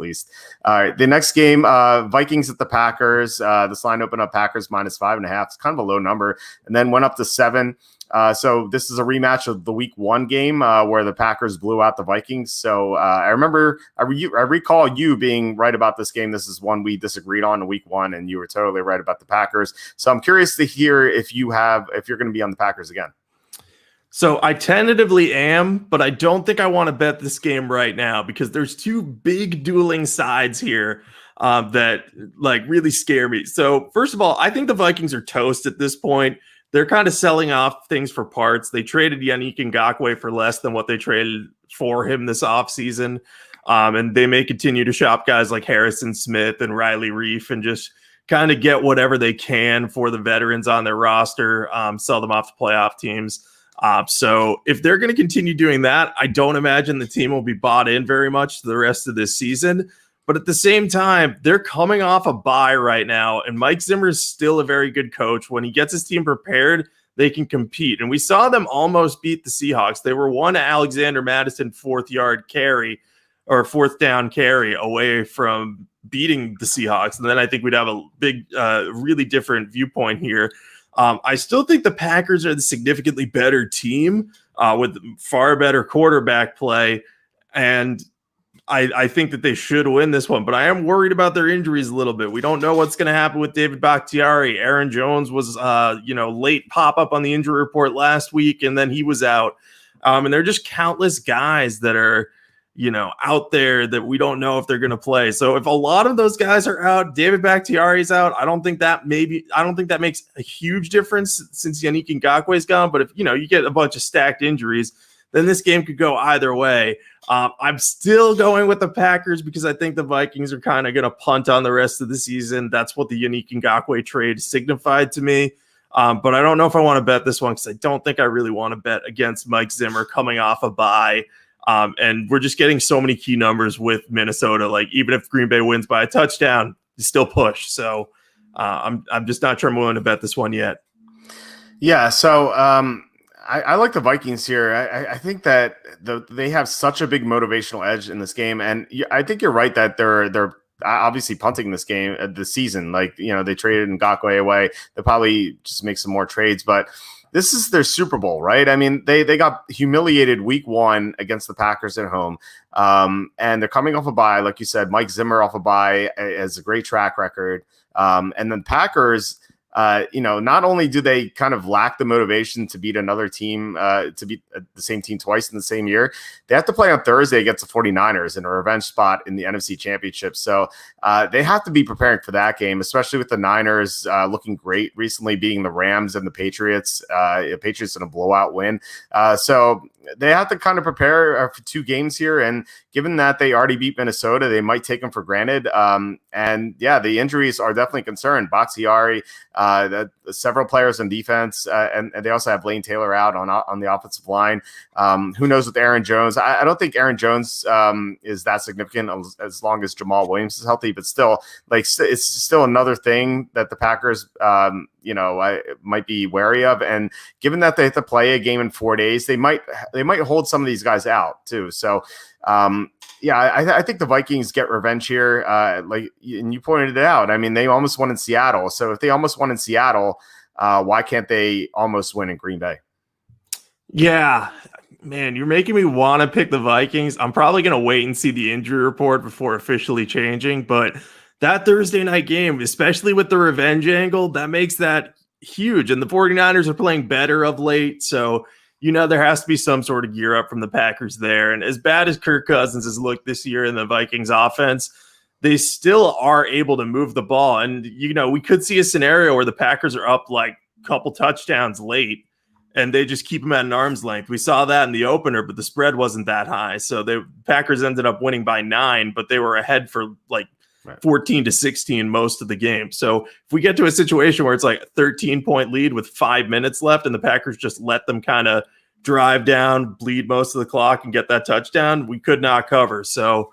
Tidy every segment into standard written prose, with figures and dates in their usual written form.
least. All right, the next game, Vikings at the Packers. This line opened up Packers -5.5. It's kind of a low number, and then went up to 7. So this is a rematch of the Week 1 game where the Packers blew out the Vikings. So I recall you being right about this game. This is one we disagreed on in Week 1, and you were totally right about the Packers. So I'm curious to hear if you're going to be on the Packers again. So I tentatively am, but I don't think I want to bet this game right now because there's two big dueling sides here that like really scare me. So first of all, I think the Vikings are toast at this point. They're kind of selling off things for parts. They traded Yannick Ngakoue for less than what they traded for him this offseason. And they may continue to shop guys like Harrison Smith and Riley Reif and just kind of get whatever they can for the veterans on their roster, sell them off to playoff teams. So if they're going to continue doing that, I don't imagine the team will be bought in very much to the rest of this season. But at the same time, they're coming off a bye right now, and Mike Zimmer is still a very good coach. When he gets his team prepared, they can compete. And we saw them almost beat the Seahawks. They were one Alexander Madison fourth down carry away from beating the Seahawks. And then I think we'd have a big, really different viewpoint here. I still think the Packers are the significantly better team with far better quarterback play. And I think that they should win this one, but I am worried about their injuries a little bit. We don't know what's going to happen with David Bakhtiari. Aaron Jones was, late pop up on the injury report last week, and then he was out. And there are just countless guys that are, out there that we don't know if they're going to play. So if a lot of those guys are out, David Bakhtiari's out. I don't think that makes a huge difference since Yannick Ngakoue is gone. But if you get a bunch of stacked injuries, then this game could go either way. I'm still going with the Packers because I think the Vikings are kind of going to punt on the rest of the season. That's what the Yannick Ngakoue trade signified to me. But I don't know if I want to bet this one because I don't think I really want to bet against Mike Zimmer coming off a bye. And we're just getting so many key numbers with Minnesota. Like even if Green Bay wins by a touchdown, you still push. So I'm just not sure I'm willing to bet this one yet. Yeah. So I like the Vikings here. I think that they have such a big motivational edge in this game, and I think you're right that they're obviously punting this game this season. Like they traded Ngakoue away. They'll probably just make some more trades, but this is their Super Bowl, right? I mean, they got humiliated Week 1 against the Packers at home, and they're coming off a bye, like you said. Mike Zimmer off a bye has a great track record, and then Packers. Not only do they kind of lack the motivation to beat another team, to beat the same team twice in the same year, they have to play on Thursday against the 49ers in a revenge spot in the NFC Championship. So they have to be preparing for that game, especially with the Niners looking great recently, beating the Rams and the Patriots. Patriots in a blowout win. So they have to kind of prepare for 2 games here. And given that they already beat Minnesota, they might take them for granted. And yeah, the injuries are definitely a concern. Bakhtiari, several players on defense, and they also have Lane Taylor out on the offensive line. Who knows with Aaron Jones? I don't think Aaron Jones is that significant as long as Jamal Williams is healthy, but still, it's still another thing that the Packers, I might be wary of. And given that they have to play a game in 4 days, they might hold some of these guys out too. So, I think the Vikings get revenge here. And you pointed it out. I mean, they almost won in Seattle. So if they almost won in Seattle, why can't they almost win in Green Bay? Yeah, man, you're making me want to pick the Vikings. I'm probably going to wait and see the injury report before officially changing. But that Thursday night game, especially with the revenge angle, that makes that huge. And the 49ers are playing better of late. So there has to be some sort of gear up from the Packers there. And as bad as Kirk Cousins has looked this year in the Vikings offense, they still are able to move the ball. And, we could see a scenario where the Packers are up like a couple touchdowns late and they just keep them at an arm's length. We saw that in the opener, but the spread wasn't that high. So the Packers ended up winning by 9, but they were ahead for 14-16 most of the game. So if we get to a situation where it's like a 13-point lead with 5 minutes left and the Packers just let them kind of drive down, bleed most of the clock and get that touchdown, we could not cover. So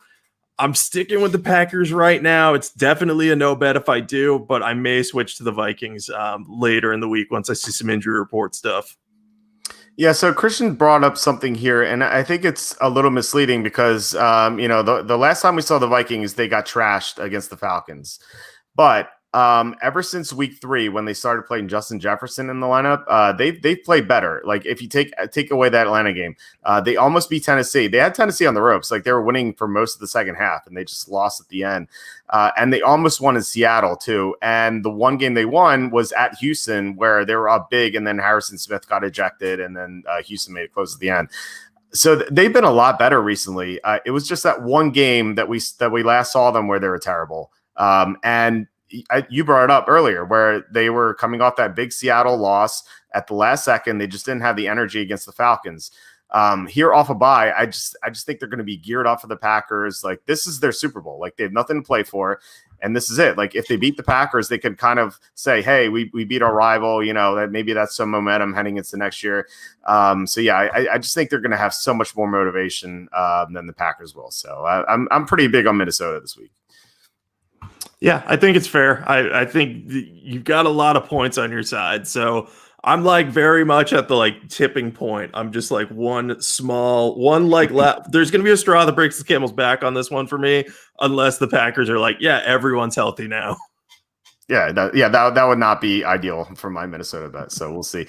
I'm sticking with the Packers right now. It's definitely a no bet if I do, but I may switch to the Vikings later in the week once I see some injury report stuff. Yeah, so Christian brought up something here, and I think it's a little misleading because the last time we saw the Vikings, they got trashed against the Falcons. But ever since week 3, when they started playing Justin Jefferson in the lineup, they've played better. Like if you take away that Atlanta game, they almost beat Tennessee. They had Tennessee on the ropes, like they were winning for most of the second half, and they just lost at the end. And they almost won in Seattle too. And the one game they won was at Houston, where they were up big, and then Harrison Smith got ejected, and then Houston made it close at the end. So they've been a lot better recently. It was just that one game that we last saw them where they were terrible. And you brought it up earlier where they were coming off that big Seattle loss at the last second. They just didn't have the energy against the Falcons. Here off a bye, I just think they're going to be geared up for the Packers. Like this is their Super Bowl. Like they have nothing to play for, and this is it. Like if they beat the Packers, they could kind of say, "Hey, we beat our rival." You know that maybe that's some momentum heading into next year. So yeah, I just think they're going to have so much more motivation than the Packers will. So I'm pretty big on Minnesota this week. Yeah, I think it's fair. I think you've got a lot of points on your side. So I'm like very much at the like tipping point. I'm just like there's going to be a straw that breaks the camel's back on this one for me, unless the Packers are like, yeah, everyone's healthy now. Yeah, that would not be ideal for my Minnesota bet. So we'll see.